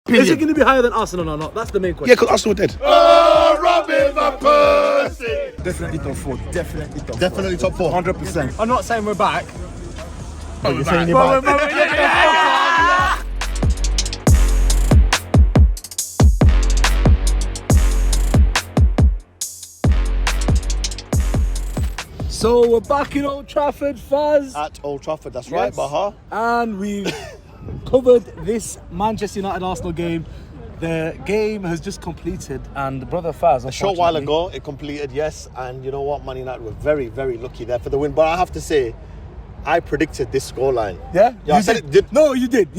Is it going to be higher than Arsenal or not? That's the main question. Yeah, because Arsenal are dead. Oh, Robin Van Persie. Definitely top 4. Definitely top 4. Definitely top 4. 100%. I'm not saying we're back. But you're saying you're back. So we're back in Old Trafford, Faz. At Old Trafford, that's right, Yes. Baha. And we've covered this Manchester United Arsenal game. The game has just completed, and brother Faz, A short while ago, it completed, yes. And you know what? Man United were very, very lucky there for the win. But I have to say, I predicted this scoreline. Yeah? Yeah, I You said did. it. No, you did.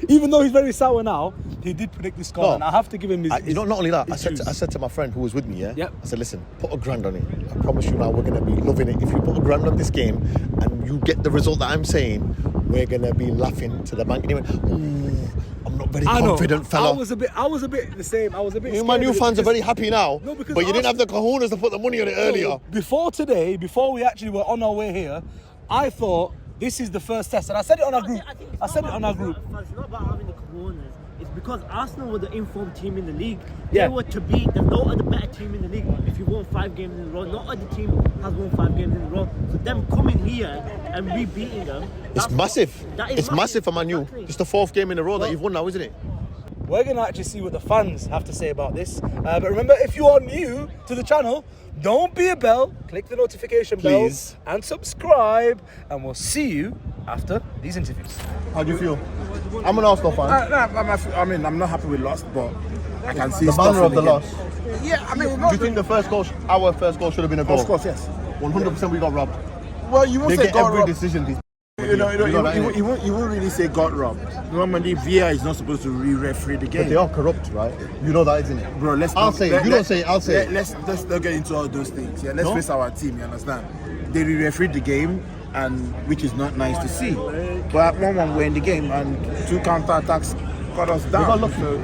Even though he's very sour now, he did predict this score, No. and I have to give him his. You know, not only that, I his said to my friend who was with me, yeah? Yep. I said, listen, put $1,000 on it. I promise you now, we're going to be loving it. If you put $1,000 on this game and you get the result that I'm saying, we're going to be laughing to the bank. And he went, ooh, I'm not very confident, fella. I was a bit the same. I was a bit. You Man U fans are very happy now, No, because but you didn't have the cojones to put the money on it earlier. Before today, before we actually were on our way here, I thought this is the first test, and I said it on our group. I said it on our group. It's not about having the cojones. It's because Arsenal were the informed team in the league. Yeah. They were to beat. There's no other better team in the league. If you won 5 games in a row, no other team has won 5 games in a row. So them coming here and we beating them. It's massive. That is It's massive for Man U. Exactly. It's the 4th game in a row that you've won now, isn't it? We're going to actually see what the fans have to say about this. But remember, if you are new to the channel, don't be a bell. Click the notification Please. bell and subscribe. And we'll see you after these interviews. How do you feel? I'm an Arsenal fan. I'm not happy with loss, but I can see The stuff banner in of the game. loss. Yeah, I mean, Do you think our first goal should have been a goal? of course, yes. 100% we got robbed. Well, you won't They say get got every robbed. decision. These You know, that, innit? you won't really say got robbed. Normally, VAR is not supposed to re-referee the But game. they are corrupt, right? You know that, isn't it? Bro, I'll say it. You don't say it, I'll say it. Let's not get into all those things. Yeah, let's No? face our team. You understand? They re-refereed the game, and which is not nice to see. But at 1-1 we're in the game, and 2 counter-attacks got us down. got lucky. So,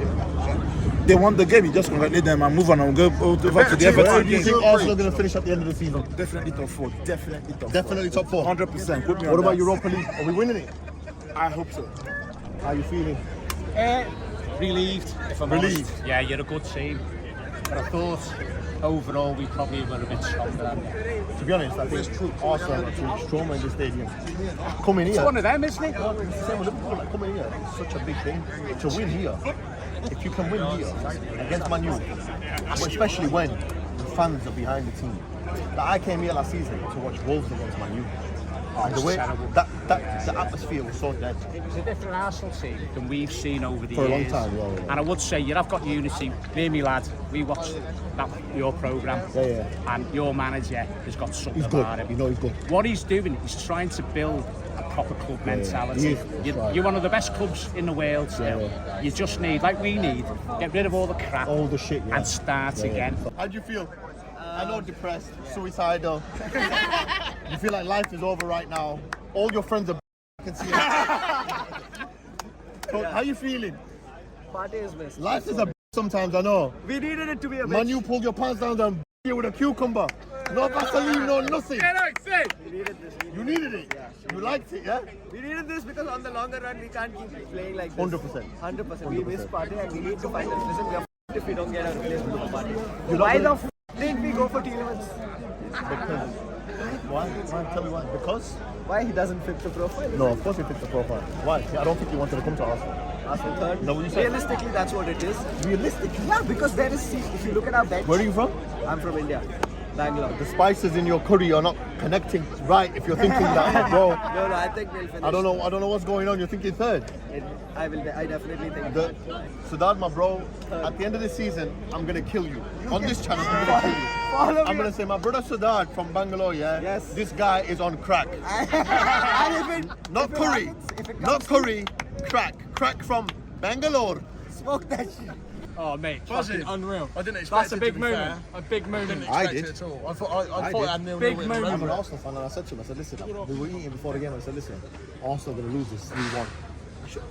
they won the game. You just congratulate them and move on and go over to the Where Everton do you game. think Arsenal are going to finish at the end of the season? Definitely top 4. Definitely top 4. Definitely top 4. 100%. Put me on What about that. Europa League? Are we winning it? I hope so. How are you feeling? Relieved, if I'm Relieved? honest. Yeah, you're a good team. But I thought overall we probably were a bit stronger than you. To be honest, I think Arsenal are too strong in the stadium. Coming here. It's one of them, isn't it? Well, it's the same with Liverpool. Like, coming here is such a big thing. To win here, if you can win here against Man U, but especially when the fans are behind the team. Like, I came here last season to watch Wolves against Man U. And the way the atmosphere was so dead. It was a different Arsenal team than we've seen over the For a long years. time, yeah. And I would say you have got unity. Me and me lad, we watched your programme. Yeah. And your manager has got something He's good. about him. You know he's good. What he's doing is trying to build a proper club mentality. He is, that's right. You're one of the best clubs in the world still. You just need, like we need, get rid of all the crap All the shit, yeah. and start again. How do you feel? I know, depressed, suicidal. You feel like life is over right now. All your friends are I can see it. So, how you feeling? Party is best. Life is a sometimes, I know. We needed it to be a Man, you pulled your pants down and you with a cucumber. No Vaseline, no nothing. We needed this. You needed it. You liked it, yeah? We needed this because on the longer run we can't keep playing like this. 100%. 100%. We miss party and we need to find a reason. We are f***ed if we don't get a replacement for party. You're not Why gonna- the f*** did we go for Tielemans? Because. Why? Tell me why. Because? Why he doesn't fit the profile? No, of course he fits the profile. Why? I don't think he wanted to come to Arsenal. Arsenal third. No, what you said? Realistically, that's what it is. Realistically. Yeah, because there is, see, if you look at our bench. Where are you from? I'm from India. Bangalore. The spices in your curry are not connecting right if you're thinking that, bro. No, I think we'll finish. I don't know what's going on. You're thinking third. I definitely think. Sadad, my bro, at the end of the season, I'm gonna kill you. On this channel, I'm gonna kill you. I'm gonna say, my brother Sadad from Bangalore, yeah? Yes. This guy is on crack. Not curry. Not curry. Crack from Bangalore. Smoke that shit. Oh mate, Fucking unreal. I didn't expect That's a big moment. A big moment. I did. at all. I thought I had nil Big win moment. I'm an Arsenal fan, and I said to him, I said, listen, we were eating before the game, I said, listen, Arsenal are gonna lose this 3-1.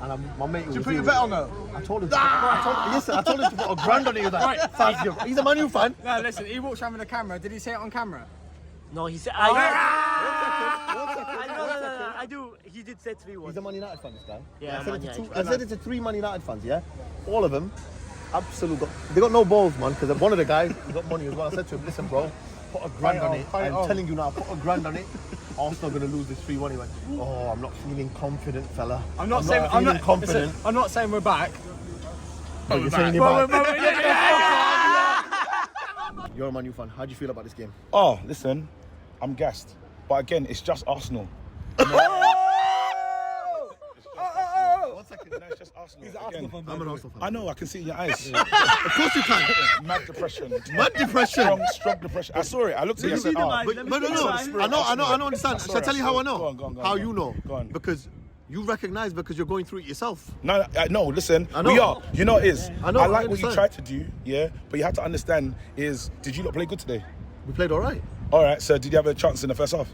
And my mate was. Did you put your bet on that? I told him. I told him to put $1,000 on it. He was like, "Fast, he's a Man U fan." No, listen, he walked around with the camera. Did he say it on camera? No, he said. One second. I I do. He did say 3-1. He's a Man United fan, this guy. Yeah, I said it to 3 Man United fans, yeah? All of them, absolute. They got no balls, man, because one of the guys, he got money as well. I said to him, listen, bro, put a grand on it. I'm telling you now, put a grand on it. Arsenal going to lose this 3-1. He went, oh, I'm not feeling confident, fella. I'm not saying we're back. Oh, you're saying you're back. You're a Man U fan. How do you feel about this game? Oh, listen, I'm gassed. But again, it's just Arsenal. 1 second. No, it's just Arsenal. He's an Arsenal fan. I'm an Arsenal fan. I know, I can see in your eyes. Of course you can. Mad depression. Mad depression. Strong depression. I saw it. I looked at it and said, oh. But no. I know, understand. Shall I tell you how I know? Go on, how you know? Go on. Because you recognise because you're going through it yourself. No, listen, I know. we are. You know it is. I know, I I like what you understand. tried to do, yeah, but you have to understand is, did you not play good today? We played all right. All right, so did you have a chance in the first half?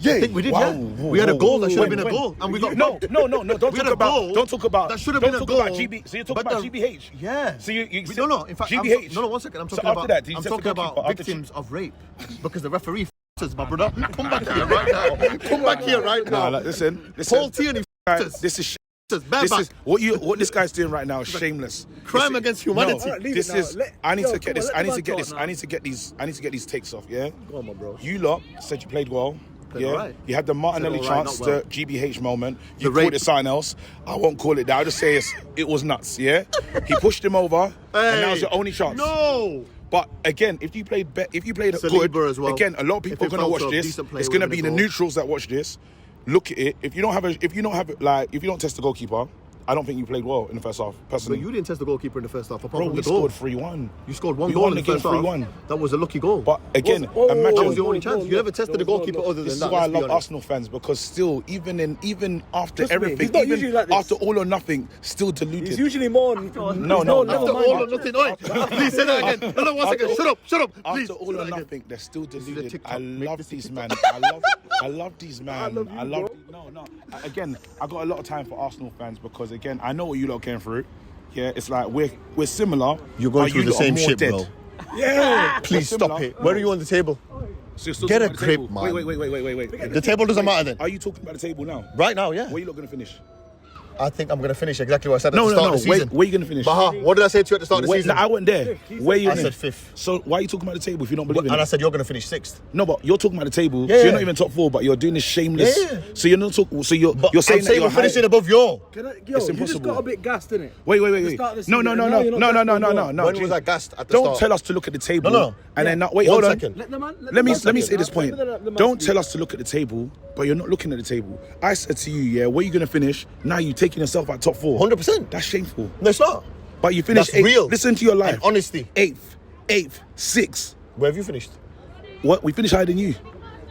Yeah, I think we did. Wow. Yeah, we had a goal that should have been a goal, and we got no. Don't We had talk a about. goal Don't talk about. that should have been a Don't goal. talk about GB. So you're talking But about the- GBH. Yeah. So you no. In fact, GBH. No, 1 second. I'm So talking after about. that, did you I'm test the talking about goalkeeper after victims of rape because the referee us, my brother. Come back here right now. Come back here right now. Nah, like, listen. Paul Tierney. Guys, this is. This is what this guy's doing right now is shameless. Crime against humanity. No, leave this it now. is. Let- I need yo, to get come on, this. let I the need to man get talk this. now. I need to get these. I need to get these takes off. Yeah. Go on, my bro. You lot said you played well. Played Yeah. alright. You had the Martinelli Said alright, chance, not well. the GBH moment. The You rape. called it something else. I won't call it that. I'll just say it was nuts. Yeah. He pushed him over, and that was your only chance. No. But again, if you played good, Saliba as well. again, a lot of people are If it going to fell watch to a this. decent player, It's going to we're be the gonna go. neutrals that watch this. Look at it. If you don't test the goalkeeper, I don't think you played well in the first half. But Personally, you didn't test the goalkeeper in the first half. Apart bro, from we the goal. scored 3-1. You scored one We goal won in the the game first half. 3-1. That was a lucky goal. But again, Oh, imagine. that was the only chance. You never tested the goalkeeper other than This is that. why I let's be love honest. Arsenal fans, because still, even after Trust me, everything, he's not even usually like this. after all or nothing, still deluded. He's usually more. No. After all or nothing. Oi, please say that again. No, 1 second. Shut up. Please. After all or nothing, they're still is a deluded. TikTok. I Make love this a these TikTok. man. I love these man. No. Again, I got a lot of time for Arsenal fans because again, I know what you lot are going through. Yeah, it's like we're similar. You're going but through you the lot are same more shit, dead. bro. Yeah. Please We're stop similar. it. Where are you on the table? So you're still Get talking a about the grip, table. man. Wait. The table doesn't matter then. Are you talking about the table now? Right now, yeah. Where are you lot going to finish? I think I'm going to finish exactly what I said at the start of the season. Where are you going to finish? Baha, what did I say to you at the start of the season? I wasn't there. Where you I in? said fifth. So why are you talking about the table if you don't believe in And it? I said you're going to finish sixth. No, but you're talking about the table. Yeah. So you're not even top four, but you're doing this shameless. Yeah. So you're not talking. So you're But saying I'm that saying you're we're finishing high. above your. You It's just impossible. got a bit gassed, innit? Wait. The start of the season, No. and now you're not gassed anymore. No. When Jim, was I gassed at the Don't start? tell us to look at the table. No. And then not wait. One Hold on. second. Let the man. Let me second. say this point. Don't tell us to look at the table, but you're not looking at the table. I said to you, yeah, where are you going to finish? Now you're taking yourself at top 4. 100%. That's shameful. No, it's not. But you finished That's 8th. real. Listen to your life. And honesty. 8th, 6th. Where have you finished? What? We finished higher than you.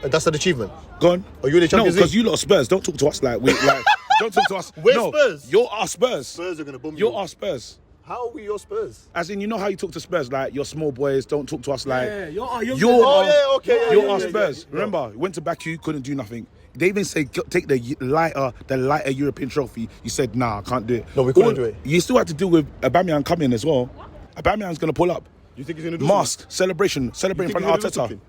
That's an achievement. Go on. Are you in the Champions No, because League? you lot are Spurs. Don't talk to us like we like. Don't talk to us. We're no, Spurs. You're our Spurs. Spurs are going to bum You're you. our Spurs. How are we your Spurs? As in, you know how you talk to Spurs, like you're small boys. Don't talk to us like Yeah, you're you're our Oh, yeah, okay, yeah, you're yeah, our yeah, Spurs. yeah. Remember, went to Baku, couldn't do nothing. They even say take the lighter European trophy. You said nah, I can't do it. No, we couldn't do it. You still had to deal with Aubameyang coming as well. Aubameyang's gonna pull up. You think he's going to do Mask celebration in front of Arteta. Do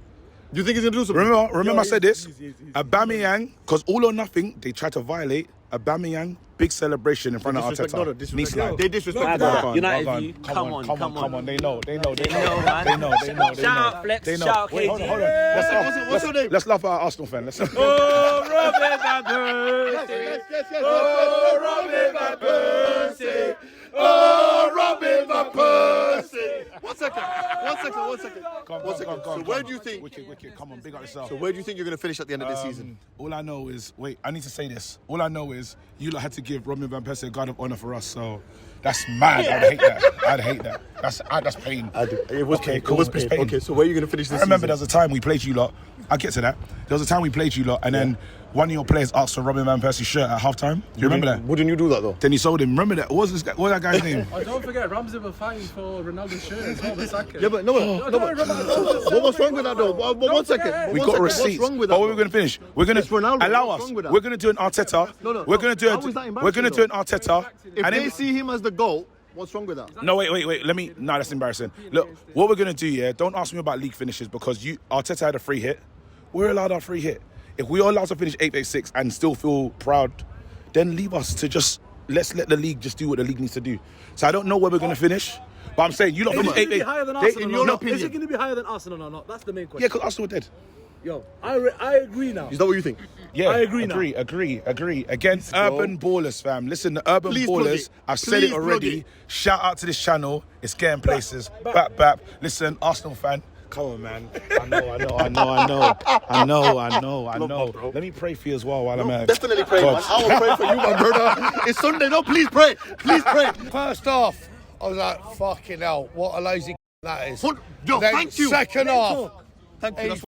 you think he's going to do something? Remember I said this? Aubameyang, because all or nothing, they tried to violate. Aubameyang, big celebration in front of Disrespect, Arteta. no, disrespect. Knee slide. They disrespect Nah, the nah. guy. United Come view. on, come on. They know. man. Shout out Flex, They know. shout out Wait, KG. hold on. What's your name? Let's laugh at our Arsenal fan. Let's. Oh, Robin Van Persie. Robin Van Persie. Oh, Robin Van Persie. 1 second. One second. So where do you think? Wicked. Come on, big up yourself. So where do you think you're going to finish at the end of this season? All I know is, I need to say this. All I know is you lot had to give Robin Van Persie a guard of honour for us, so that's mad. I'd hate that. That's pain. It was Okay, pain. cool. It was It's pain. pain. Okay, so where are you going to finish this I remember season? there was a time we played you lot. I'll get to that. There was a time we played you lot, and then one of your players asked for Robin Van Persie's shirt at halftime. Do you remember that? Wouldn't you do that though? Then he sold him. Remember that? What was that guy's name? Oh, don't forget, Ramsey were fighting for Ronaldo's shirt as well the second. Yeah, but what's wrong with that though? One second. We got receipts. What's wrong with that? But what we're going to finish? We're going It's to Ronaldo. allow What's us. wrong with that? We're going to do an Arteta. No. We're going to do How is that embarrassing, We're going to do an Arteta. If and they then, see him as the GOAT, what's wrong with that? no, wait. No, that's embarrassing. Look, what we're going to do, yeah, don't ask me about league finishes because Arteta had a free hit. We're allowed our free hit. if we are allowed to finish 8th, 6th and still feel proud, then leave us to just, let's let the league just do what the league needs to do. So I don't know where we're going to finish, but I'm saying you lot finish 8th, 8th. Is it going to be higher than Arsenal in or your not? opinion. Is it going to be higher than Arsenal or not? That's the main question. Yeah, because Arsenal are dead. Yo, I agree now. Is that what you think? Yeah, I agree now. Agree. Against Urban Ballers, fam. Listen, the Urban Please plug Ballers, it. I've said Please it plug already. it. Shout out to this channel. It's getting places. Bap. Listen, Arsenal fan. Come on, man. I know. Let me pray for you as well while I'm at. Definitely pray, man. I will pray for you, my brother. It's Sunday, no? Please pray. First off, I was like, fucking hell, what a lazy that is. Yo, Then thank you. Second half, Thank you. he That's-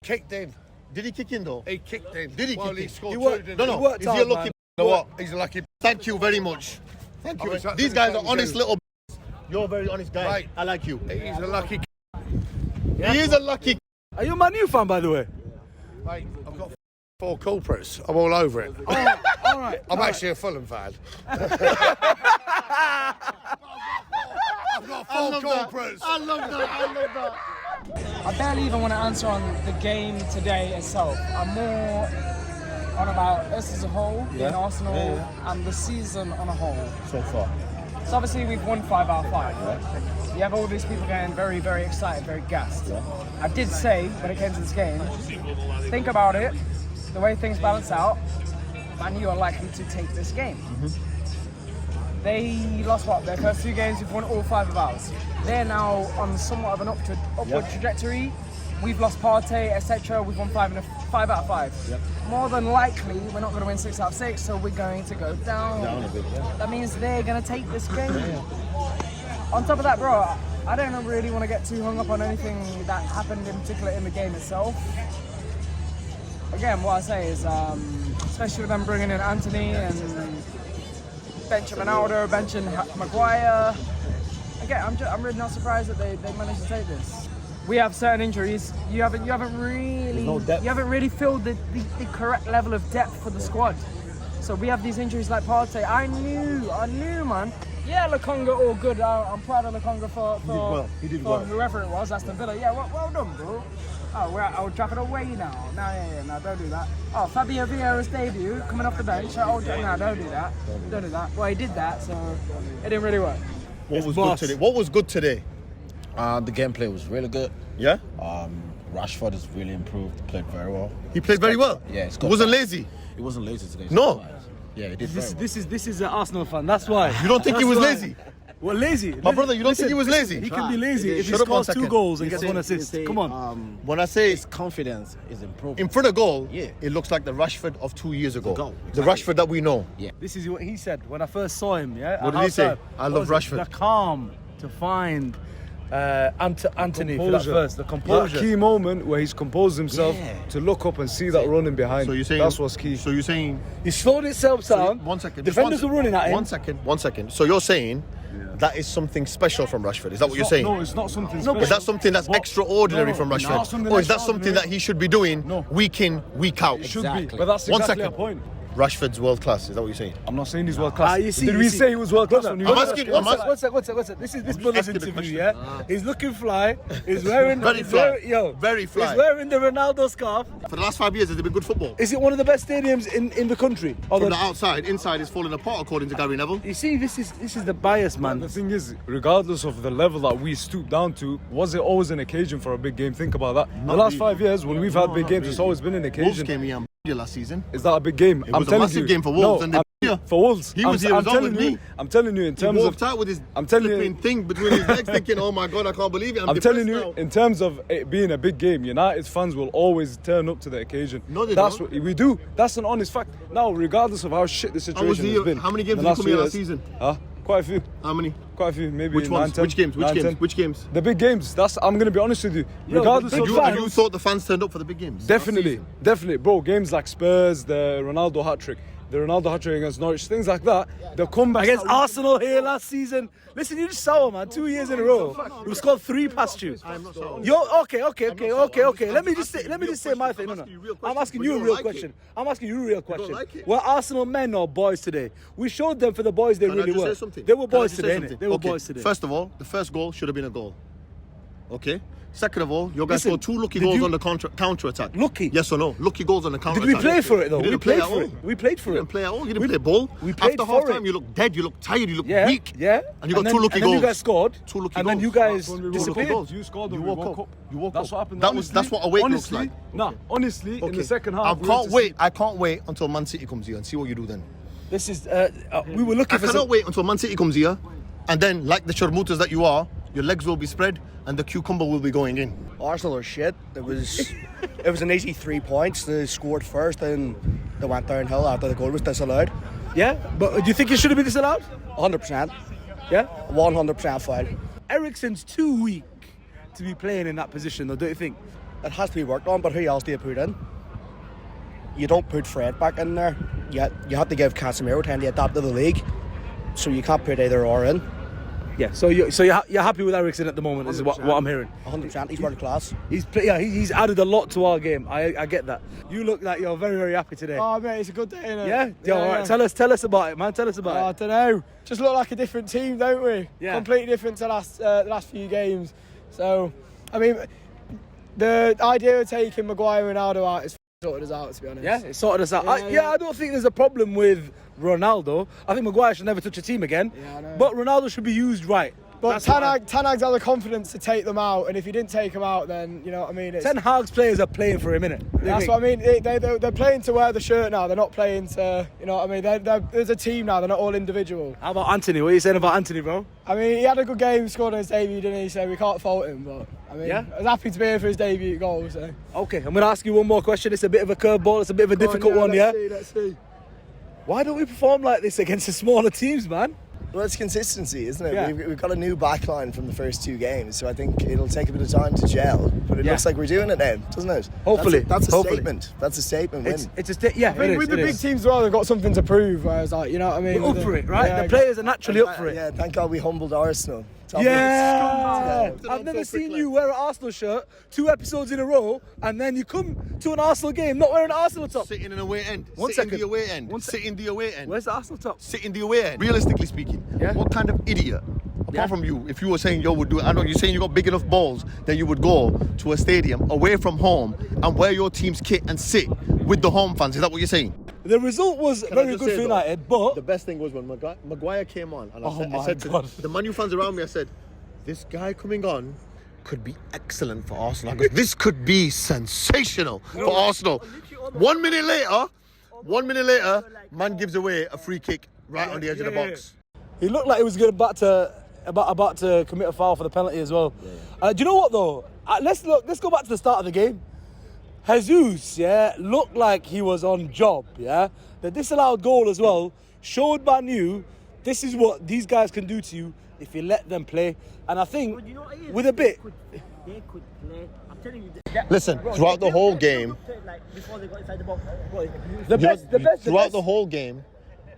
kicked in. Did he kick in though? He kicked in. Did he well, kick he in? scored He two, worked- didn't No, he? no. worked Is he a hard, lucky? man. You know what? He's a lucky. Thank you very much. Thank you. Oh, exactly These the guys same are honest thing. little. You're a very honest guy. Right. I like you. He's a lucky. He is a lucky. Are you a Man U fan, by the way? Mate, I've got 4 culprits. I'm all over it. All right. I'm actually a Fulham fan. I've got 4 culprits. I love that. I barely even want to answer on the game today itself. I'm more on about us as a whole, being Arsenal, and the season on a whole. So far. So obviously we've won 5 out of 5. You have all these people getting very, very excited, very gassed. I did say, when it came to this game, think about it, the way things balance out, Man U are likely to take this game. They lost their first 2 games, we've won all 5 of ours. They're now on somewhat of an upward trajectory. We've lost Partey, etc. We've won 5 out of 5. More than likely, we're not going to win 6 out of 6, so we're going to go down. A bit. That means they're going to take this game. On top of that, bro, I don't really want to get too hung up on anything that happened in particular in the game itself. Again, what I say is, especially with them bringing in Anthony and benching Ronaldo, benching Maguire. Again, I'm really not surprised that they managed to take this. We have certain injuries. You haven't really filled the correct level of depth for the squad. So we have these injuries like Partey. I knew, man. Yeah, Lokonga, all good. I'm proud of Lokonga for He did well. whoever it was, Aston Villa. Yeah, well done, bro. Oh, we're at Old Trafford away now. No, don't do that. Oh, Fabio Vieira's debut, coming off the bench. Don't do that. Don't do that. Well, he did that, so it didn't really work. What was good today? The gameplay was really good. Yeah? Rashford has really improved, played very well. He played very well. Yeah, it's He got wasn't back. lazy. He wasn't lazy today. No. Yeah, he did very well. This is an Arsenal fan. That's why. You don't think he was lazy? Well, lazy. My brother, you don't think he was lazy? He can be lazy if he Shut up one scores 2 second. goals and gets 1 assist. Come on. When I say His confidence is improved. in front of goal, Yeah. it looks like the Rashford of 2 years ago. goal, The Rashford that we know. This is what he said when I first saw him. Yeah. What at did he say? halftime. I love What was it? Rashford. The calm to find Anthony for that Composure. first. The That composure. key moment where he's composed himself Yeah. to look up and see that running behind. So you're saying that's what's key. So you're saying He slowed himself down. 1 second. Defenders were running at him. 1 second. So you're saying that is something special from Rashford? Is that what you're saying? No, it's not something No, special. but Is that something that's extraordinary from it's not Rashford? something Or is that something extraordinary. that he should be doing No. week in, week out? It should Exactly. be, but that's 1 exactly second. the point. Rashford's world class. Is that what you're saying? I'm not saying he's world class. You see, Did you we see. say he was world class? Brother, when he I'm was- asking- One sec. This brother's asking the interview, question. yeah? He's looking fly. He's wearing Very he's fly. wearing- Very fly. He's wearing the Ronaldo scarf. For the last 5 years, has it been good football? Is it one of the best stadiums in the country? From the outside, inside is falling apart according to Gary Neville. You see, this is the bias, man. The thing is, regardless of the level that we stoop down to, was it always an occasion for a big game? Think about that. The last 5 years, when we've had big games, it's always been an Wolves occasion. came here and beat you last season. Is that a big game? It was a massive game for Wolves, and they beat you. for Wolves. He was here, I'm he was on telling with you, me. I'm telling you, in He terms walked of, out with his I'm telling you- flipping thing between his legs thinking, oh my God, I can't believe it. I'm telling depressed you, now. in terms of it being a big game, United fans will always turn up to the occasion. No, they That's don't. what we do. That's an honest fact. Now, regardless of how shit the situation has been, How many games the did you last come few here last years- season? Quite a few. How many? Quite a few. Maybe Which 9, ones? 10, Which games? 9, 10. Which games? The big games. I'm going to be honest with you. Yo, Regardless the of big the You thought the fans turned up for the big games? Definitely, bro. Games like Spurs, the Ronaldo hat trick, against Norwich, things like that. The comeback Against Arsenal here last season. Listen, you're just sour, man. 2 years in a row. We've scored 3 past you. You're okay. Let me just say my thing. No. I'm asking you a real question. Were Arsenal men or boys today? We showed them for the boys they Can I really just were. say something? They were Can I boys just say today, something? innit? They were Okay, boys today. First of all, the first goal should have been a goal. Okay. Second of all, your guys Listen, scored 2 lucky did goals you- on the counter attack. Lucky? Yes or no? Lucky goals on the counter Did attack. we play for it though? You We didn't play played at for all. it. We played for You it. didn't play at all. You didn't play ball. we played After for half it. time, you look dead. You look tired. You look Yeah, weak. yeah. And you got then, 2 lucky and goals. then you guys scored. 2 lucky and goals. then you guys Two lucky disappeared. goals. You scored You and we woke up. You woke That's up. what happened. That's what awake honestly, looks like. Nah, honestly, in the second half, I we went can't to wait. sleep. I can't wait until Man City comes here and see what you do then. This is we were looking I for cannot some. wait until Man City comes here, and then, like the sharmutas that you are, your legs will be spread and the cucumber will be going in. Arsenal are shit. It was an easy 3 points. They scored first and they went downhill after the goal was disallowed. Yeah, but do you think it should have been disallowed? 100%. Yeah. 100% foul. Eriksen's too weak to be playing in that position, though, don't you think? It has to be worked on, but who else do you put in? You don't put Fred back in there. You have to give Casemiro time to adapt to the league. So you can't put either or in. Yeah. So you're happy with Eriksen at the moment? Is what I'm hearing. 100%. He's world class. He's added a lot to our game. I get that. You look like you're very, very happy today. Oh mate, it's a good day, innit? Yeah. All right. Tell us about it, man. Tell us about I it. don't know. Just look like a different team, don't we? Yeah. Completely different to the last few games. So, I mean, the idea of taking Maguire and Ronaldo out is sorted us out, to be honest. Yeah, it sorted us out. Yeah, I don't think there's a problem with Ronaldo. I think Maguire should never touch a team again. Yeah, I know. But Ronaldo should be used right. But Ten Hag's had the confidence to take them out, and if he didn't take them out, then you know what I mean. Ten Hag's players are playing for him, innit? That's what I mean. They're playing to wear the shirt now. They're not playing to, you know what I mean. There's a team now. They're not all individual. How about Anthony? What are you saying about Anthony, bro? I mean, he had a good game, scored on his debut, didn't he? So we can't fault him. But I mean, Yeah? I was happy to be here for his debut goal. So Okay, I'm going to ask you one more question. It's a bit of a curveball. It's a bit of a difficult one, yeah? Let's see. Why don't we perform like this against the smaller teams, man? Well, it's consistency, isn't it? Yeah. We've got a new backline from the first 2 games, so I think it'll take a bit of time to gel. But it Yeah. looks like we're doing it now, doesn't it? Hopefully. That's a Hopefully. statement. That's a statement win. It's a yeah. I think it is, with the it big is. teams as well, they've got something to prove. Whereas, like, you know what I mean? We're up for it, right? Yeah, The players are naturally up for it. Yeah, thank God we humbled Arsenal. Yeah, Scumbag. I've never seen you wear an Arsenal shirt 2 episodes in a row, and then you come to an Arsenal game not wearing an Arsenal top. Sitting in the away end. One Sit in second. the away end. One Sit in the away end. Where's the Arsenal top? Sit in the away end. Realistically speaking, Yeah. what kind of idiot, apart Yeah. from you, if you were saying you would do it, I know you're saying you got big enough balls that you would go to a stadium away from home and wear your team's kit and sit with the home fans. Is that what you're saying? The result was Can I very just good say for though, United, but the best thing was when Maguire came on, and Oh I my said to God. the Man U fans around me, I said, this guy coming on could be excellent for Arsenal. I go, this could be sensational for Arsenal. 1 minute later, man gives away a free kick right on the edge of the box. he looked like he was about to commit a foul for the penalty as well. Do you know what though? Let's go back to the start of the game. Jesus, looked like he was on job. The disallowed goal as well showed Man U this is what these guys can do to you if you let them play. And I think But you know what it is? with a bit. They could play. I'm telling you. Listen, throughout the whole game, Like before they got inside the box. Bro, throughout the whole game,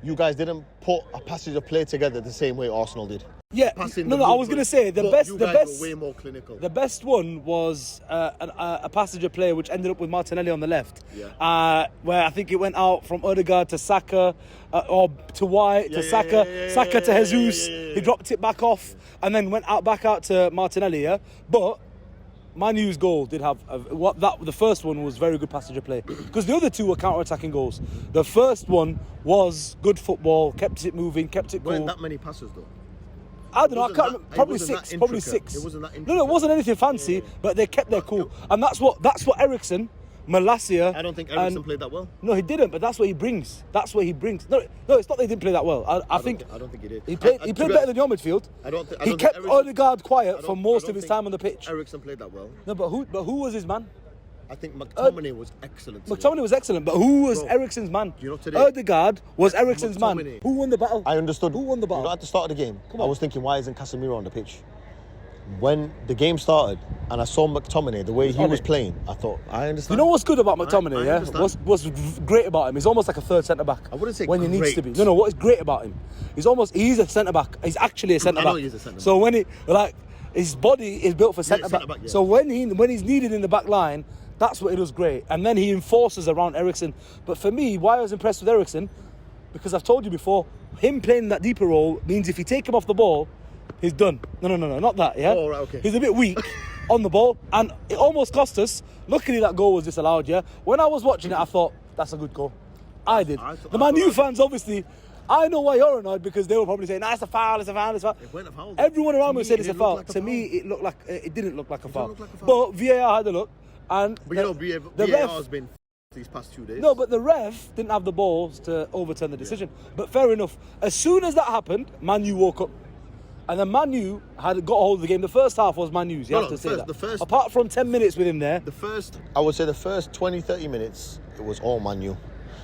you guys didn't put a passage of play together the same way Arsenal did. Yeah, Passing no, the I was ball, going to say the but best, you the guys best, were way more clinical. the best one was a passage of play which ended up with Martinelli on the left, where I think it went out from Odegaard to Saka, or to White to Saka, Saka to Jesus. He dropped it back off and then went back out to Martinelli. Yeah, but Man U's goal did have the first one was very good passage of play because the other two were counter-attacking goals. The first one was good football, kept it moving, kept it cool. Weren't that many passes though? I don't know. I wasn't can't. that- it Probably wasn't six. that Probably intricate. 6. It wasn't that No, it intricate. wasn't anything fancy, but they kept their cool, and that's what Eriksen, Malacia. I don't think Eriksen played that well. No, he didn't. But that's what he brings. That's what he brings. No, it's not that he didn't play that well. I think I don't think he did. he played. He To played be better than your midfield. I He kept Eriksen- Odegaard I quiet don't- for I most don't of his think time on the pitch. Eriksen played that well. No, but who was his man? I think McTominay was excellent. today. McTominay was excellent, but who was Bro, Eriksen's man? you know today- Odegaard was Eriksen's man. McTominay. Who won the battle? I understood. Who won the battle? You know, at the start of the game, Come I on. was thinking, why isn't Casemiro on the pitch? When the game started and I saw McTominay, the way he on was it. playing, I thought, I You understand. know what's good about McTominay, I yeah? understand. What's great about him? He's almost like a third centre back. I wouldn't say when he needs great. to be. No, what is great about him? He's a centre back. He's actually a centre I back. know he is a centre So when his body is built for centre back. centre back, yeah. So when he's needed in the back line, that's what he does great. And then he enforces around Eriksen. But for me, why I was impressed with Eriksen, because I've told you before, him playing that deeper role means if you take him off the ball, he's done. No, not that, yeah? Oh, right, okay. He's a bit weak. on the ball, and it almost cost us. Luckily, that goal was disallowed, yeah? When I was watching it, I thought, that's a good goal. I did. The Man U fans, obviously, I know why you're annoyed, because they were probably saying, nah, it's a foul, it's a foul, it's a foul. Everyone around me said it's a foul. To me, it didn't look like a foul. But VAR had a look, and But you know, VAR has been these past 2 days. No, but the ref didn't have the balls to overturn the decision. But fair enough. As soon as that happened, Man U woke up. And then Man U had got a hold of the game. The first half was Man U's, you have to say that. Apart from 10 minutes with him there. I would say the first 20, 30 minutes, it was all Man U.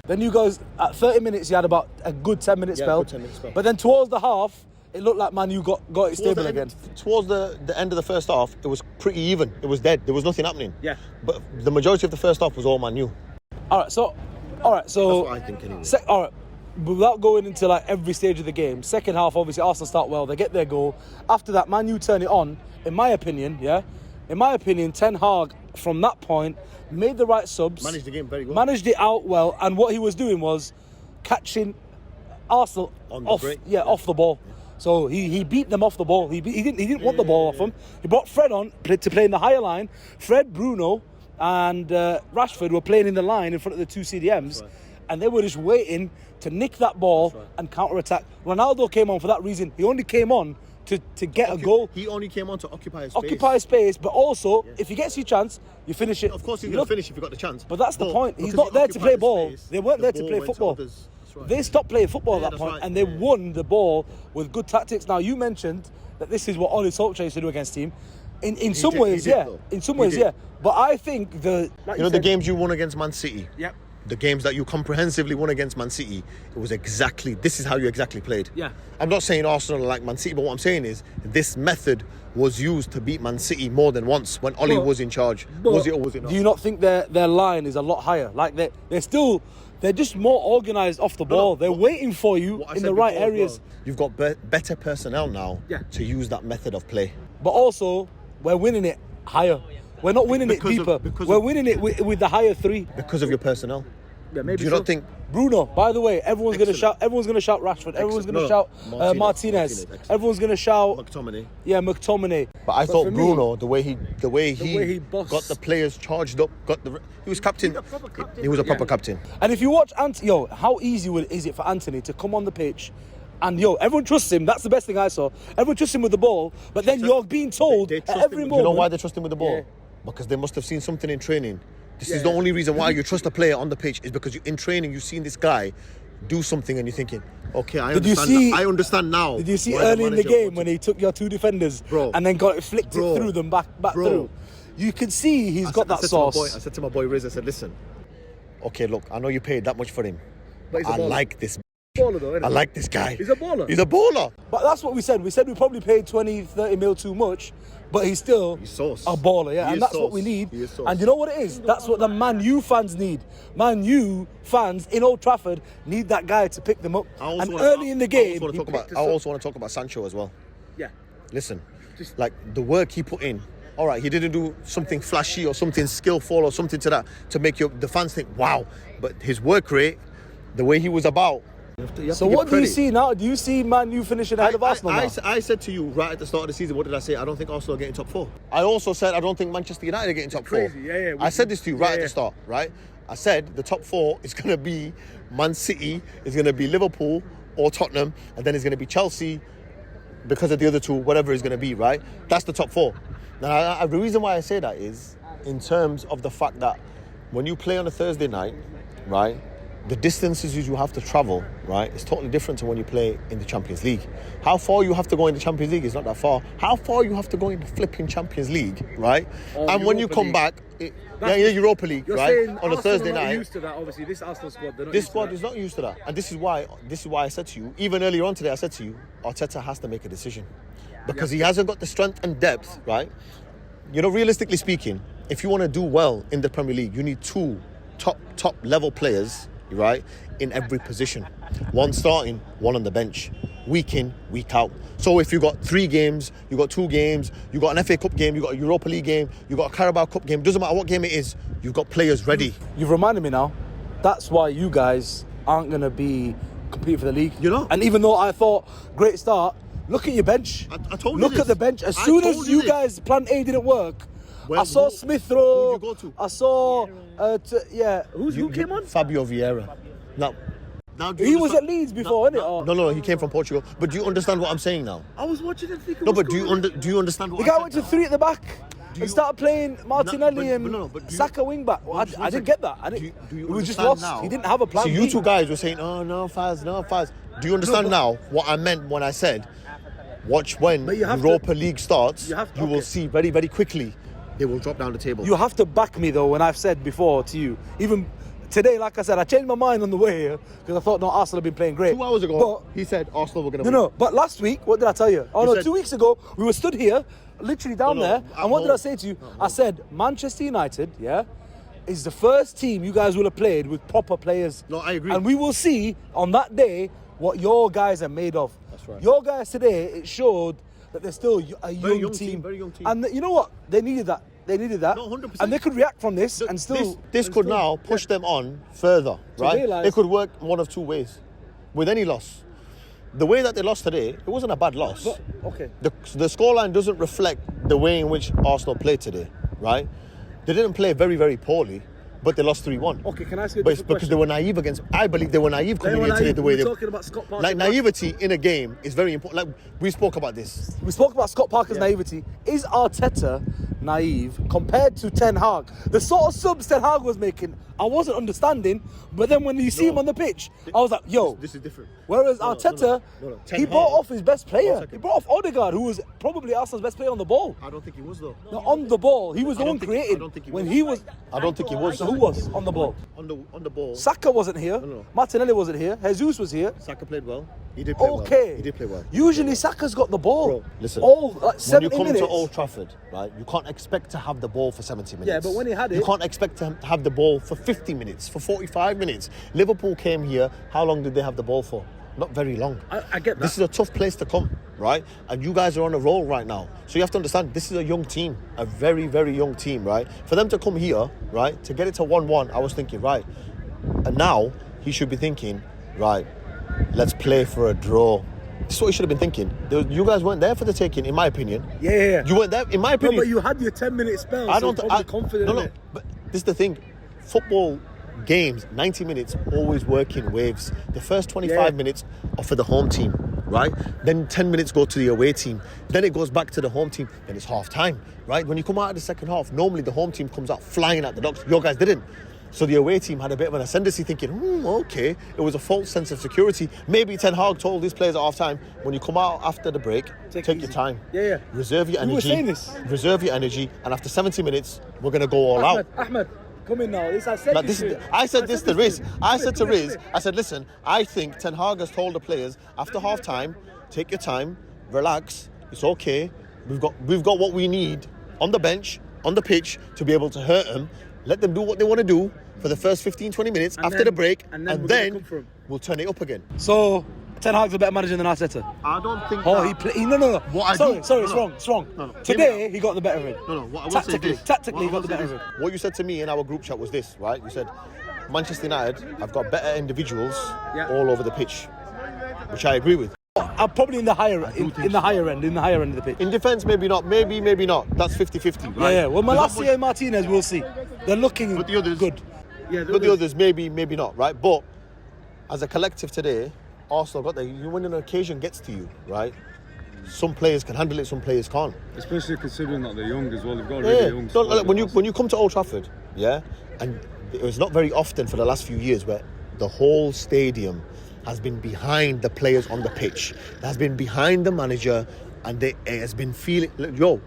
Then you guys, at 30 minutes, you had about a good 10-minute spell. Good 10-minute spell. But then towards the half, it looked like Man U got it stable again. Towards the end of the first half, it was pretty even. It was dead. There was nothing happening. Yeah. But the majority of the first half was all Man U. All right, so That's what I think anyway. all right, without going into like every stage of the game, second half, obviously, Arsenal start well. They get their goal. After that, Man U turn it on. In my opinion, Ten Hag, from that point, made the right subs. Managed the game very well. Managed it out well. And what he was doing was catching Arsenal off the ball. So he beat them off the ball. He didn't want the ball off them. He brought Fred on to play in the higher line. Fred, Bruno, and Rashford were playing in the line in front of the two CDMs, and they were just waiting to nick that ball and counter-attack. Ronaldo came on for that reason. He only came on to get a goal. He only came on to occupy space. Occupy space, but also, if he gets you a chance, you finish it. Of course he's going to finish if he got the chance. But that's the point. He's not there to play ball. They weren't there to play football. They stopped playing football at that point, and they won the ball with good tactics. Now, you mentioned that this is what Ole Solskjaer used to do against team. In some ways, yeah. But I think the games you won against Man City. Yep. The games that you comprehensively won against Man City, it was this is how you exactly played. Yeah. I'm not saying Arsenal are like Man City, but what I'm saying is this method was used to beat Man City more than once when Ole was in charge. Was it or was it not? Do you not think their line is a lot higher? Like they're just more organised off the ball. They're waiting for you in the right areas. Well, you've got better personnel now to use that method of play. But also, we're winning it higher. We're not winning it deeper. We're winning it with the higher three. Because of your personnel. Yeah, maybe. Do you not think Bruno? By the way, everyone's going to shout. Everyone's going to shout Rashford. Everyone's going to shout Martinez. Everyone's going to shout McTominay. Yeah, McTominay. But I thought Bruno, the way he got the players charged up, he was captain. He was a proper captain. And if you watch how easy is it for Anthony to come on the pitch? And everyone trusts him. That's the best thing I saw. Everyone trusts him with the ball, but then you're being told at every moment. You know why they trust him with the ball? Yeah. Because they must have seen something in training. This is the only reason why you trust a player on the pitch, is because in training you've seen this guy do something and you're thinking, okay, I understand now. Did you see early in the game when he took your two defenders and then flicked it through them back through? You could see he's got that sauce. I said to my boy Riz, I said, listen, okay, look, I know you paid that much for him, but I like this. Baller though, I like this guy. He's a baller. He's a baller. But that's what we said. We said we probably paid 20, 30 mil too much, but he's still a baller, yeah. And that's what we need. And you know what it is? That's what the Man U fans need. Man U fans in Old Trafford need that guy to pick them up. And early in the game, I also want to talk about Sancho as well. Yeah. Listen, like the work he put in. All right, he didn't do something flashy or something skillful or something to make the fans think, wow. But his work rate, the way he was about. So what do you see now? Do you see Man U finishing ahead of Arsenal now? I said to you right at the start of the season, what did I say? I don't think Arsenal are getting top 4. I also said I don't think Manchester United are getting top 4. Yeah. I said this to you right at the start, right? I said the top 4 is going to be Man City, is going to be Liverpool or Tottenham, and then it's going to be Chelsea because of the other two, whatever it's going to be, right? That's the top 4. Now, the reason why I say that is in terms of the fact that when you play on a Thursday night, right, the distances you have to travel, right, is totally different to when you play in the Champions League. How far you have to go in the Champions League is not that far. How far you have to go in the flipping Champions League, right? And when you come back, Europa League, right, on a Thursday night. Used to that, obviously. This Arsenal squad, this squad is not used to that, and this is why I said to you, even earlier on today, I said to you, Arteta has to make a decision because he hasn't got the strength and depth, right? Realistically speaking, if you want to do well in the Premier League, you need 2 top level players, right, in every position. One starting, one on the bench, week in, week out. So if you got 3 games, you got 2 games, you got an FA Cup game, you got a Europa League game, you got a Carabao Cup game, doesn't matter what game it is, you've got players ready. You've reminded me now, that's why you guys aren't going to be competing for the league. And even though I thought, great start, look at your bench. I told you Look at the bench. As soon as you guys, plan A didn't work, Where- I saw who- Smith Rowe. who'd you go to? I saw, who came on? Fabio Vieira. Now do you He was understand- at Leeds before, innit? Or- No, he came from Portugal. But do you understand what I'm saying now? I was watching him thinking. No, but do you understand what The guy I went said to now? 3 at the back and started playing Martinelli but and do you- Saka wing back. Well, I didn't get that. Do you it was just understand lost. now? He didn't have a plan. See, B. you two guys were saying, "Oh no, Faz, no Faz." Do you understand now what I meant when I said, "Watch when But you have Europa League starts, you you will okay. see very, very quickly they will drop down the table." You have to back me though. When I've said before to you, even today, like I said, I changed my mind on the way here because I thought no, Arsenal have been playing great. 2 hours ago, he said Arsenal were going to win. No. But last week, what did I tell you? Oh You no, said- 2 weeks ago, we were stood here, literally down there, and what did I say to you? I said Manchester United, is the first team you guys will have played with proper players. No, I agree. And we will see on that day what your guys are made of. That's right. Your guys today, it showed that they're still a Very young young team. team, very young team. And you know what? They needed that. They needed that. No, 100%. And they could react from this and still. This could now push them on further, right? realise- It could work one of two ways. With any loss, the way that they lost today, it wasn't a bad loss. But, okay. The scoreline doesn't reflect the way in which Arsenal played today, right? They didn't play very, very poorly, but they lost 3-1. Okay, can I ask you a But it's different because question? they were naive against. I believe they were naive They coming were in today. naive. The way We they were talking about Scott Parker. like naivety in a game is very important. Like we spoke about this. We spoke about Scott Parker's naivety. Is Arteta naive compared to Ten Hag? The sort of subs Ten Hag was making, I wasn't understanding. But then when you see him on the pitch, I was like, yo. This is different. Whereas Arteta, no. Ten he brought Hag- off his best player. 1 second. He brought off Odegaard, who was probably Arsenal's best player on the ball. I don't think he was though. No, on the ball. He was the I one don't think- creating. I don't think he when was. he was. I don't think he was. So who was on the ball? On the ball? Saka wasn't here. No. Martinelli wasn't here. Jesus was here. Saka played well. He did play well. Okay. He did play well. Usually Saka's got the ball. Bro, listen. All like When 70 you come minutes. to Old Trafford, right, you can't expect to have the ball for 70 minutes. Yeah, but when he had you it- can't expect to have the ball for 50 minutes, for 45 minutes. Liverpool came here. How long did they have the ball for? Not very long. I get that. This is a tough place to come, right? And you guys are on a roll right now. So you have to understand, this is a young team, a very, very young team, right? For them to come here, right, to get it to 1-1, I was thinking, right. And now he should be thinking, right, let's play for a draw. This is what he should have been thinking. You guys weren't there for the taking, in my opinion. Yeah. You weren't there, in my No, opinion. but you had your 10-minute spell. I so don't. you're probably confident in it. But this is the thing. Football games, 90 minutes, always work in waves. The first 25 minutes are for the home team, right? Then 10 minutes go to the away team. Then it goes back to the home team. Then it's half time, right? When you come out of the second half, normally the home team comes out flying at the docks. Your guys didn't. So the away team had a bit of an ascendancy, thinking, okay, it was a false sense of security. Maybe Ten Hag told these players at half time, when you come out after the break, take your time. Yeah. Reserve your We energy. were saying this. Reserve your energy, and after 70 minutes, we're gonna go all out. Ahmed, come in now. This I said. Like I said this to Riz. I said to Riz, I said, listen, I think Ten Hag has told the players after half time, take your time, relax, it's okay. We've got what we need on the bench, on the pitch, to be able to hurt them. Let them do what they want to do for the first 15-20 minutes after the break, and then we'll turn it up again. So Ten Hag's a better manager than Arteta. I don't think. Oh, he played. No. Sorry, it's wrong. No. Today he got the better of it. No. What I will say is this. Tactically, he got the better of it. What you said to me in our group chat was this, right? You said Manchester United have got better individuals all over the pitch, which I agree with. I'm probably in the higher end of the pitch. In defence, maybe not. Maybe not. That's 50-50, right? Yeah. Well, Malacia and Martinez, we'll see. They're looking But the others, good. Yeah, but the others, maybe not, right? But as a collective today, Arsenal got there. When an occasion gets to you, right? Some players can handle it, some players can't. Especially considering that they're young as well. They've got a really young squad. Like, when you come to Old Trafford, and it was not very often for the last few years where the whole stadium has been behind the players on the pitch. It has been behind the manager, and it has been feeling.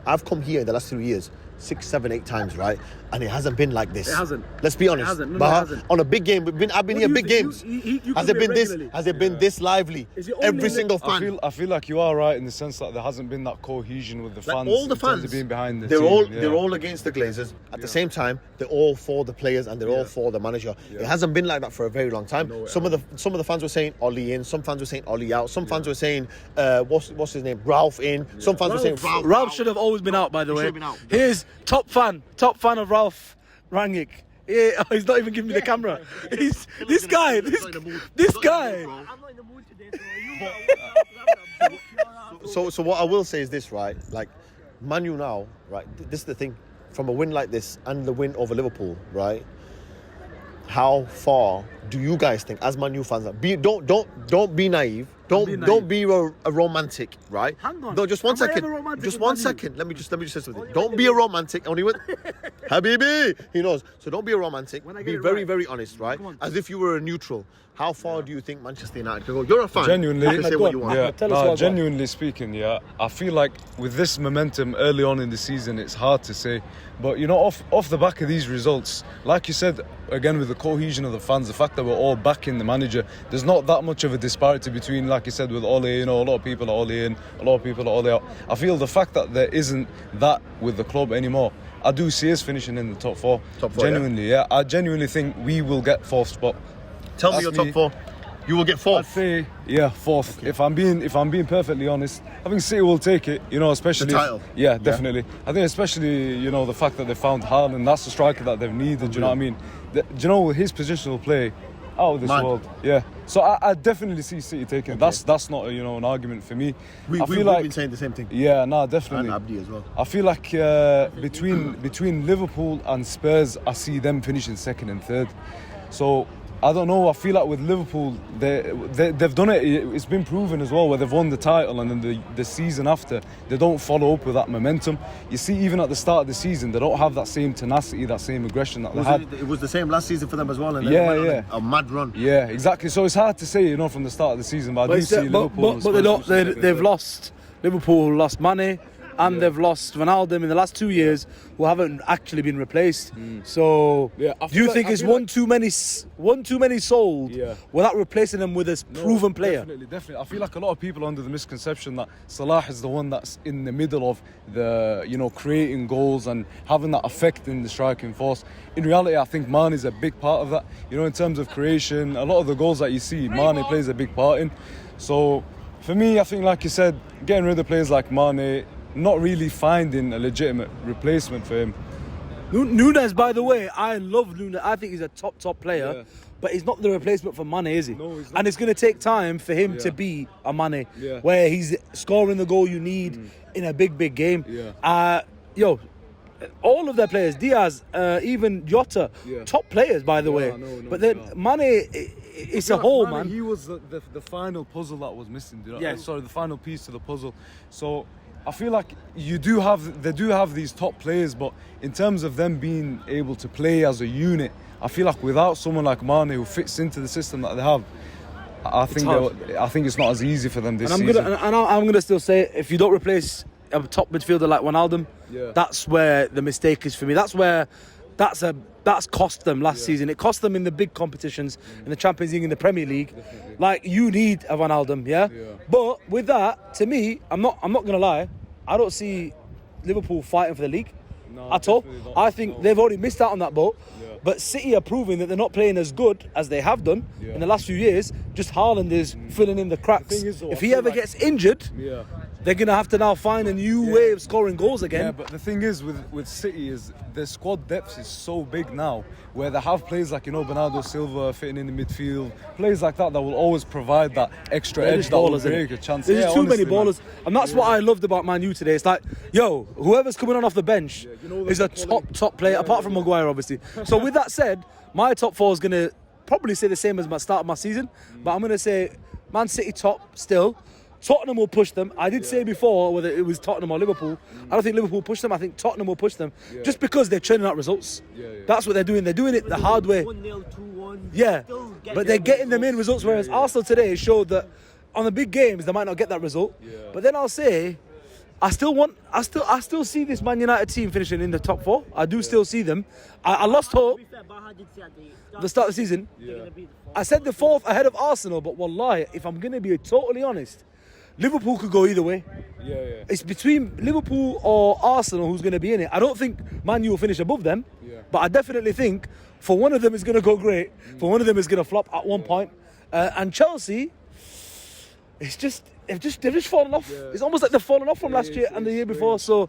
I've come here in the last 3 years 6, 7, 8 times, right? And it hasn't been like this. It hasn't. Let's be honest. It hasn't. No, but it hasn't. on a big game, I've been here big games. You has it come been here this? regularly. Has it been this lively? Is it only Every in single fan. I feel like you are right in the sense that there hasn't been that cohesion with the Like fans. all the in terms fans, of being behind the they're team. they're all against the Glazers. At the same time, they're all for the players and they're all for the manager. It hasn't been like that for a very long time. Some of the fans were saying Ollie in. Some fans were saying Ollie out. Some fans were saying what's his name, Ralph in. Some fans were saying Ralph should have always been out. By the way, should have been out. Here's top fan of Ralph Rangnick. Yeah, he's not even giving me the camera. He's this guy. This guy. I'm not in the mood today, So what I will say is this, right? Like, Man U now, right? This is the thing. from a win like this and the win over Liverpool, right? How far do you guys think, as Man U fans, don't be naive. Don't be a romantic, right? Hang on. No, just one Am I second. ever romantic Just with one Man U? second. Let me just say something. Don't be a romantic. Only with Habibi. He knows. So don't be a romantic. When I get Be it very, right. very honest, right? Come on. As if you were a neutral. How far do you think Manchester United can go? You're a fan. Genuinely, You can say what you want. yeah. Tell us what- Genuinely speaking, yeah, I feel like with this momentum early on in the season, it's hard to say. But you know, off the back of these results, like you said, again with the cohesion of the fans, the fact that we're all backing the manager, there's not that much of a disparity between, like you said, with Ole. You know, a lot of people are Ole in, a lot of people are Ole out. I feel the fact that there isn't that with the club anymore. I do see us finishing in the top four. Top four, genuinely, yeah. I genuinely think we will get fourth spot. Tell me That's your top me. four. You will get I'd fourth. say, yeah, fourth. Okay. If I'm being perfectly honest, I think City will take it. You know, especially The title. Yeah, definitely. I think especially, you know, the fact that they found Haaland, that's the striker that they've needed. Do you know what I mean? Do you know his positional play out of this world? Yeah. So I definitely see City taking it. That's not an argument for me. We've been saying the same thing. Yeah, no, definitely. And Abdi as well. I feel like between Liverpool and Spurs, I see them finishing second and third. So I don't know. I feel like with Liverpool, they've done it. It's been proven as well, where they've won the title and then the season after, they don't follow up with that momentum. You see, even at the start of the season, they don't have that same tenacity, that same aggression that they had. It was the same last season for them as well, and then went on a mad run. Yeah, exactly. So it's hard to say, from the start of the season, but I do see Liverpool. But they've lost. Liverpool lost Mane. And they've lost Ronaldo in the last 2 years, who haven't actually been replaced. So, do you think it's one too many sold without replacing them with a proven player? Definitely. I feel like a lot of people are under the misconception that Salah is the one that's in the middle of the, creating goals and having that effect in the striking force. In reality, I think Mane is a big part of that. In terms of creation, a lot of the goals that you see, Mane plays a big part in. So, for me, I think, like you said, getting rid of players like Mane, not really finding a legitimate replacement for him. Nunes, by the way, I love Nunes. I think he's a top player, but he's not the replacement for Mane, is he? No, he's not. And it's going to take time for him to be a Mane, where he's scoring the goal you need in a big game. All of their players, Diaz, even Jota, top players, by the way. But then Mane, it's a whole, man. He was the final puzzle that was missing. Sorry, the final piece to the puzzle. So I feel like they do have these top players, but in terms of them being able to play as a unit, I feel like without someone like Mane who fits into the system that they have, I think it's not as easy for them this season. I'm gonna still say, if you don't replace a top midfielder like Wijnaldum, that's where the mistake is for me. That's cost them last season. It cost them in the big competitions, in the Champions League, in the Premier League. Definitely. Like, you need a Wijnaldum, yeah? But with that, to me, I'm not gonna lie, I don't see Liverpool fighting for the league at all. I think they've already missed out on that boat. But City are proving that they're not playing as good as they have done in the last few years. Just Haaland is filling in the cracks. If he ever gets injured, they're going to have to now find a new way of scoring goals again. Yeah, but the thing is with City is their squad depth is so big now, where they have players like, Bernardo Silva fitting in the midfield, players like that will always provide that extra edge that will create a chance. There's too many ballers. And that's what I loved about Man Utd today. It's like, whoever's coming on off the bench is a top player, apart from Maguire, obviously. So with that said, my top four is going to probably say the same as my start of my season, but I'm going to say Man City top still. Tottenham will push them. I did say before whether it was Tottenham or Liverpool. I don't think Liverpool will push them. I think Tottenham will push them just because they're churning out results. That's what they're doing. They're doing it the hard way. 1-0, 2-1. Yeah, but they're getting them in results. Whereas Arsenal today showed that on the big games they might not get that result. But then I'll say, I still see this Man United team finishing in the top four. I do still see them. I lost hope at the start of the season. I said the fourth ahead of Arsenal, but wallahi, if I'm going to be totally honest, Liverpool could go either way. It's between Liverpool or Arsenal who's going to be in it. I don't think Man U will finish above them, but I definitely think for one of them is going to go great, for one of them is going to flop at one point. And Chelsea, it's just they've just fallen off. Yeah. It's almost like they've fallen off from last year and the year before. So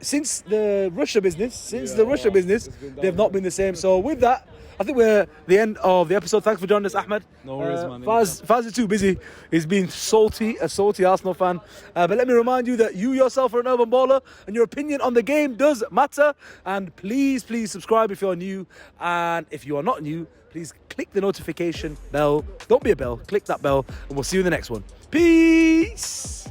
since the Russia business, they've not been the same. So with that, I think we're at the end of the episode. Thanks for joining us, Ahmed. No worries, man. Faz is too busy. He's been a salty Arsenal fan. But let me remind you that you yourself are an urban baller and your opinion on the game does matter. And please subscribe if you're new. And if you are not new, please click the notification bell. Don't be a bell. Click that bell. And we'll see you in the next one. Peace.